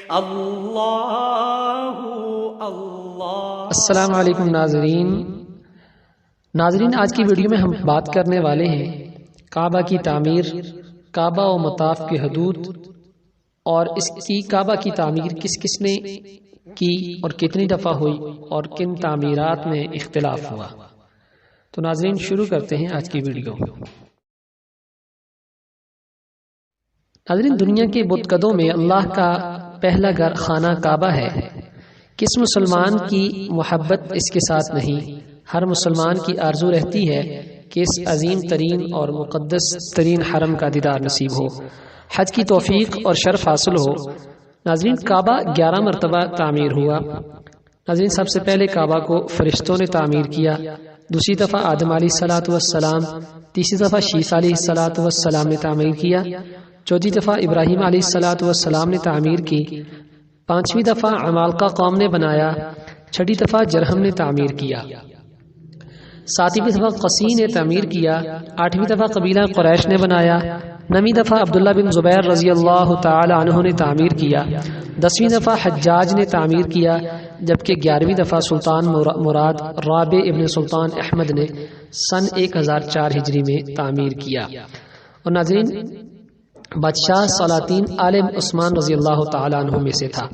اللہ اللہ۔ السلام علیکم ناظرین، آج کی ویڈیو میں ہم بات کرنے والے ہیں کعبہ کی تعمیر، کعبہ و مطاف کی حدود، اور اس کی کعبہ کی تعمیر کس کس نے کی اور کتنی دفعہ ہوئی اور کن تعمیرات میں اختلاف ہوا۔ تو ناظرین شروع کرتے ہیں آج کی ویڈیو۔ ناظرین، دنیا کے بت قدوں میں اللہ کا پہلا گھر خانہ کعبہ ہے۔ کس مسلمان کی محبت اس کے ساتھ نہیں؟ ہر مسلمان کی آرزو رہتی ہے کہ اس عظیم ترین اور مقدس ترین حرم کا دیدار نصیب ہو، حج کی توفیق اور شرف حاصل ہو۔ ناظرین، کعبہ 11 مرتبہ تعمیر ہوا۔ ناظرین، سب سے پہلے کعبہ کو فرشتوں نے تعمیر کیا، دوسری دفعہ آدم علیہ الصلوۃ والسلام، تیسری دفعہ شیث علیہ الصلوۃ والسلام نے تعمیر کیا، چوتھی دفعہ ابراہیم علیہ الصلوۃ والسلام نے تعمیر کی، پانچویں دفعہ عمالقہ قوم نے بنایا، چھٹی دفعہ جرہم نے تعمیر کیا، ساتویں دفعہ قسی نے تعمیر کیا، آٹھویں دفعہ قبیلہ قریش نے بنایا، نویں دفعہ عبداللہ بن زبیر رضی اللہ تعالی عنہ نے تعمیر کیا، 10ویں دفعہ حجاج نے تعمیر کیا، جبکہ 11ویں دفعہ سلطان مراد رابع ابن سلطان احمد نے سن 1004 ہجری میں تعمیر کیا۔ اور ناظرین، بادشاہ سلاطین آل عثمان رضی اللہ تعالی عنہ میں سے تھا۔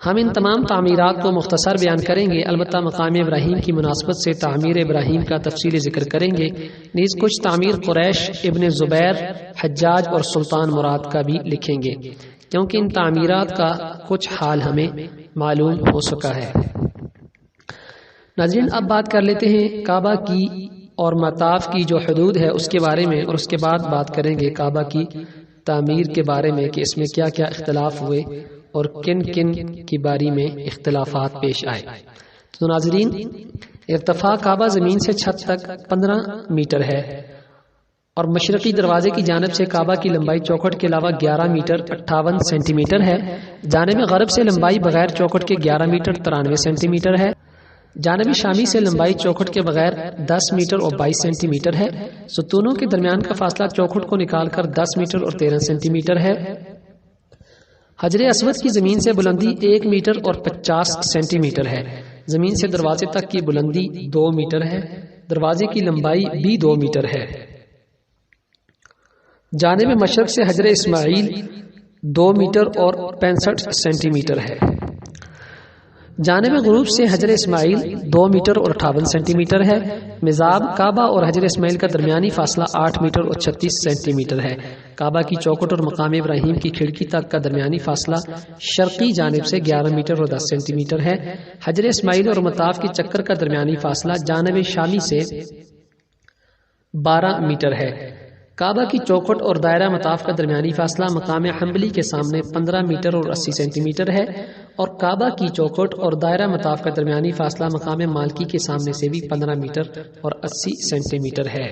ہم ان تمام تعمیرات کو مختصر بیان کریں گے، البتہ مقام ابراہیم کی مناسبت سے تعمیر ابراہیم کا تفصیلی ذکر کریں گے، نیز کچھ تعمیر قریش، ابن زبیر، حجاج اور سلطان مراد کا بھی لکھیں گے، کیونکہ ان تعمیرات کا کچھ حال ہمیں معلوم ہو سکا ہے۔ ناظرین، اب بات کر لیتے ہیں کعبہ کی اور مطاف کی جو حدود ہے اس کے بارے میں، اور اس کے بعد بات کریں گے کعبہ کی تعمیر کے بارے میں کہ اس میں کیا کیا اختلاف ہوئے اور کن کن کی باری میں اختلافات پیش آئے۔ تو ناظرین، ارتفاع کعبہ زمین سے چھت تک 15 میٹر ہے، اور مشرقی دروازے کی جانب سے کعبہ کی لمبائی چوکھٹ کے علاوہ 11 میٹر 58 سینٹی میٹر ہے، جانب غرب سے لمبائی بغیر چوکھٹ کے 11 میٹر 93 سینٹی میٹر ہے، جانب شامی سے لمبائی چوکھٹ کے بغیر 10 میٹر اور 22 سینٹی میٹر ہے، ستونوں کے درمیان کا فاصلہ چوکھٹ کو نکال کر 10 میٹر اور 13 سینٹی میٹر ہے، حجر اسود کی زمین سے بلندی 1 میٹر اور 50 سینٹی میٹر ہے، زمین سے دروازے تک کی بلندی 2 میٹر ہے، دروازے کی لمبائی بھی 2 میٹر ہے، جانب مشرق سے حجر اسماعیل 2 میٹر اور 65 سینٹی میٹر ہے، جانب غروب سے حجر اسماعیل 2 میٹر اور 58 سینٹی میٹر ہے، مزاب کعبہ اور حجر اسماعیل کا درمیانی فاصلہ 8 میٹر اور 36 سینٹی میٹر ہے، کعبہ کی چوکھٹ اور مقام ابراہیم کی کھڑکی تک کا درمیانی فاصلہ شرقی جانب سے 11 میٹر اور 10 سینٹی میٹر ہے، حجر اسماعیل اور مطاف کی چکر کا درمیانی فاصلہ جانب شامی سے 12 میٹر ہے، کعبہ کی چوکھٹ اور دائرہ مطاف کا درمیانی فاصلہ مقام حنبلی کے سامنے 15 میٹر اور 80 سینٹی میٹر ہے، اور کعبہ کی چوکھٹ اور دائرہ مطاف کا درمیانی فاصلہ مقام مالکی کے سامنے سے بھی 15 میٹر اور 80 سینٹی میٹر ہے۔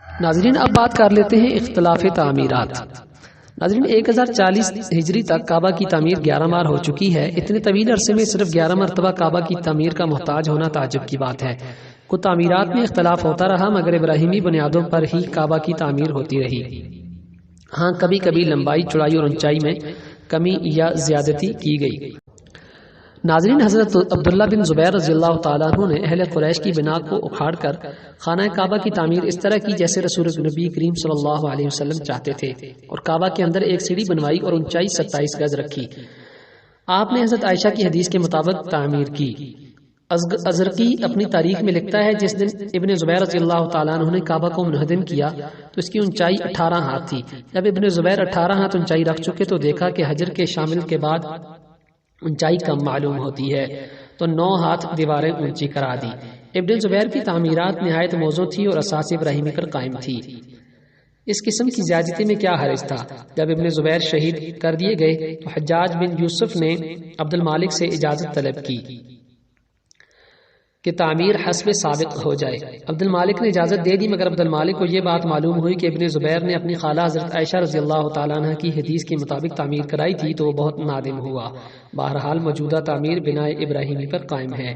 ناظرین، اب بات کر لیتے ہیں اختلاف تعمیرات۔ ناظرین، 1040 ہجری تک کعبہ کی تعمیر 11 بار ہو چکی ہے۔ اتنے طویل عرصے میں صرف 11 مرتبہ کعبہ کی تعمیر کا محتاج ہونا تعجب کی بات ہے۔ کچھ تعمیرات میں اختلاف ہوتا رہا، مگر ابراہیمی بنیادوں پر ہی کعبہ کی تعمیر ہوتی رہی۔ ہاں، کبھی کبھی لمبائی، چوڑائی اور اونچائی میں کمی یا زیادتی کی گئی۔ ناظرین، حضرت عبداللہ بن زبیر رضی اللہ تعالیٰ عنہ نے اہل قریش کی بنا کو اکھاڑ کر خانہ کعبہ کی تعمیر اس طرح کی جیسے رسول نبی کریم صلی اللہ علیہ وسلم چاہتے تھے، اور کعبہ کے اندر ایک سیڑھی بنوائی اور اونچائی 27 گز رکھی۔ آپ نے حضرت عائشہ کی حدیث کے مطابق تعمیر کی۔ ازرقی اپنی تاریخ میں لکھتا ہے، جس دن ابن زبیر رضی اللہ تعالیٰ عنہ نے کعبہ کو منہدم کیا تو اس کی اونچائی 18 ہاتھ تھی۔ جب ابن زبیر 18 ہاتھ اونچائی رکھ چکے تو دیکھا کہ حجر کے شامل کے بعد اونچائی کم معلوم ہوتی ہے، تو 9 ہاتھ دیواریں اونچی کرا دی۔ ابن زبیر کی تعمیرات نہایت موزوں تھی اور اساس ابراہیمی پر قائم تھی۔ اس قسم کی زیادتی میں کیا حرج تھا؟ جب ابن زبیر شہید کر دیے گئے تو حجاج بن یوسف نے عبد المالک سے اجازت طلب کی کہ تعمیر حسب سابق ہو جائے۔ عبد المالک نے اجازت دے دی، مگر عبد المالک کو یہ بات معلوم ہوئی کہ ابن زبیر نے اپنی خالہ حضرت عائشہ رضی اللہ تعالیٰ عنہ کی حدیث کے مطابق تعمیر کرائی تھی، تو وہ بہت نادم ہوا۔ بہرحال موجودہ تعمیر بنائے ابراہیمی پر قائم ہے۔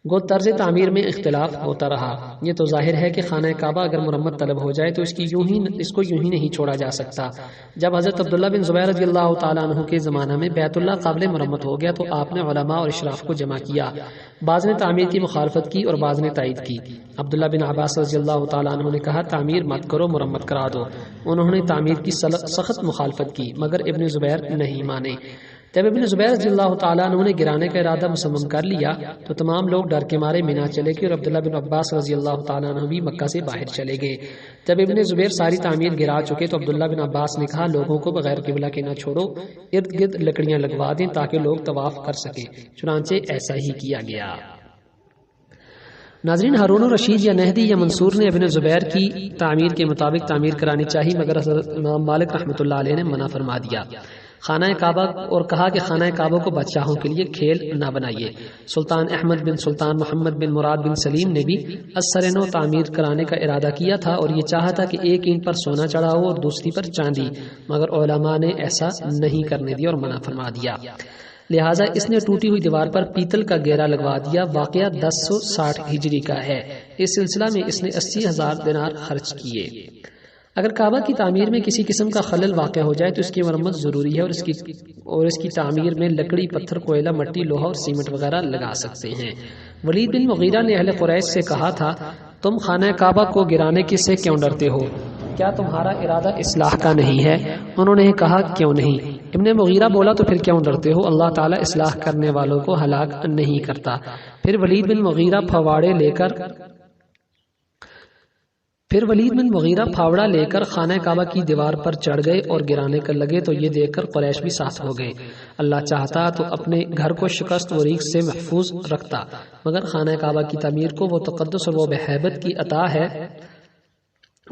گو طرز تعمیر میں اختلاف ہوتا رہا۔ یہ تو ظاہر ہے کہ خانہ کعبہ اگر مرمت طلب ہو جائے تو اس کو یوں ہی نہیں چھوڑا جا سکتا۔ جب حضرت عبداللہ بن زبیر رضی اللہ تعالیٰ عنہ کے زمانہ میں بیت اللہ قابل مرمت ہو گیا تو آپ نے علماء اور اشراف کو جمع کیا۔ بعض نے تعمیر کی مخالفت کی اور بعض نے تائید کی۔ عبداللہ بن عباس رضی اللہ تعالیٰ عنہ نے کہا تعمیر مت کرو، مرمت کرا دو۔ انہوں نے تعمیر کی سخت مخالفت کی مگر ابن زبیر نہیں مانے۔ جب ابن زبیر رضی اللہ تعالیٰ عنہ نے گرانے کا ارادہ مصمم کر لیا تو تمام لوگ ڈر کے مارے مینا چلے گئے اور عبداللہ بن عباس رضی اللہ تعالیٰ عنہ بھی مکہ سے باہر چلے گئے۔ جب ابن زبیر ساری تعمیر گرا چکے تو عبداللہ بن عباس نے کہا لوگوں کو بغیر قبلہ کے نہ چھوڑو، ارد گرد لکڑیاں لگوا دیں تاکہ لوگ طواف کر سکیں۔ چنانچہ ایسا ہی کیا گیا۔ ناظرین، ہارون الرشید یا نہدی یا منصور نے ابن زبیر کی تعمیر کے مطابق تعمیر کرانی چاہی مگر حضرت امام مالک رحمۃ اللہ علیہ نے منع فرما دیا خانہ کعبہ اور کہا کہ خانہ کعبہ کو بادشاہوں کے لیے کھیل نہ بنائیے۔ سلطان احمد بن سلطان محمد بن مراد بن سلیم نے بھی اثر نو تعمیر کرانے کا ارادہ کیا تھا اور یہ چاہا تھا کہ ایک اینٹ پر سونا چڑھا ہو اور دوسری پر چاندی، مگر علماء نے ایسا نہیں کرنے دیا اور منع فرما دیا۔ لہٰذا اس نے ٹوٹی ہوئی دیوار پر پیتل کا گہرا لگوا دیا۔ واقعہ 1060 ہجری کا ہے۔ اس سلسلہ میں اس نے 80,000 دینار خرچ کیے۔ اگر کعبہ کی تعمیر میں کسی قسم کا خلل واقع ہو جائے تو اس کی مرمت ضروری ہے اور اس کی تعمیر میں لکڑی، پتھر، کوئلہ، مٹی، لوہا اور سیمنٹ وغیرہ لگا سکتے ہیں۔ ولید بن مغیرہ نے اہل قریش سے کہا تھا تم خانہ کعبہ کو گرانے سے کیوں ڈرتے ہو؟ کیا تمہارا ارادہ اصلاح کا نہیں ہے؟ انہوں نے کہا کیوں نہیں؟ ابن مغیرہ بولا تو پھر کیوں ڈرتے ہو؟ اللہ تعالیٰ اصلاح کرنے والوں کو ہلاک نہیں کرتا۔ پھر ولید بن مغیرہ پھاوڑا لے کر خانہ کعبہ کی دیوار پر چڑھ گئے اور گرانے کر لگے تو یہ دیکھ کر قریش بھی ساتھ ہو گئے۔ اللہ چاہتا تو اپنے گھر کو شکست و ریگ سے محفوظ رکھتا، مگر خانہ کعبہ کی تعمیر کو وہ تقدس اور وہ بہیبت کی عطا ہے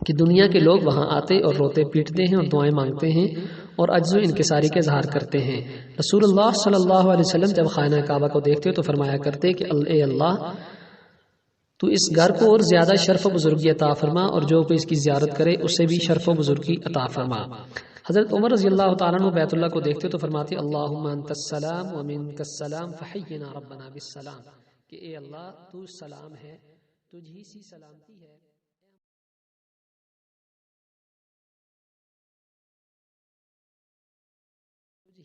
کہ دنیا کے لوگ وہاں آتے اور روتے پیٹتے ہیں اور دعائیں مانگتے ہیں اور عجز و انکساری کے اظہار کرتے ہیں۔ رسول اللہ صلی اللہ علیہ وسلم جب خانہ کعبہ کو دیکھتے تو فرمایا کرتے کہ اے اللہ تو اس گھر کو اور زیادہ شرف و بزرگی عطا فرما اور جو کوئی اس کی زیارت کرے اسے بھی شرف و بزرگی عطا فرما۔ حضرت عمر رضی اللہ تعالیٰ عنہ بیت اللہ کو دیکھتے تو فرماتے اللہم انت السلام ومنک السلام فحینا ربنا بالسلام، کہ اے اللہ تو سلام ہے، تجھ ہی سی سلامتی ہے۔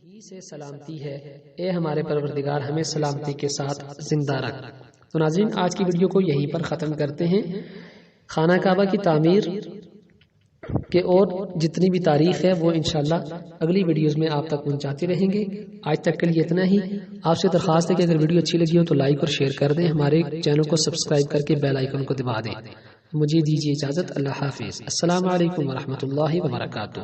ہی سے سلامتی ہے، اے ہمارے پروردگار ہمیں سلامتی کے ساتھ زندہ رکھ۔ تو ناظرین آج کی ویڈیو کو یہیں پر ختم کرتے ہیں۔ خانہ کعبہ کی تعمیر کے اور جتنی بھی تاریخ ہے وہ انشاءاللہ اگلی ویڈیوز میں آپ تک پہنچاتے رہیں گے۔ آج تک کے لیے اتنا ہی۔ آپ سے درخواست ہے کہ اگر ویڈیو اچھی لگی ہو تو لائک اور شیئر کر دیں، ہمارے چینل کو سبسکرائب کر کے بیل آئیکن کو دبا دیں۔ مجھے دیجیے اجازت، اللہ حافظ، السلام علیکم ورحمۃ اللہ وبرکاتہ۔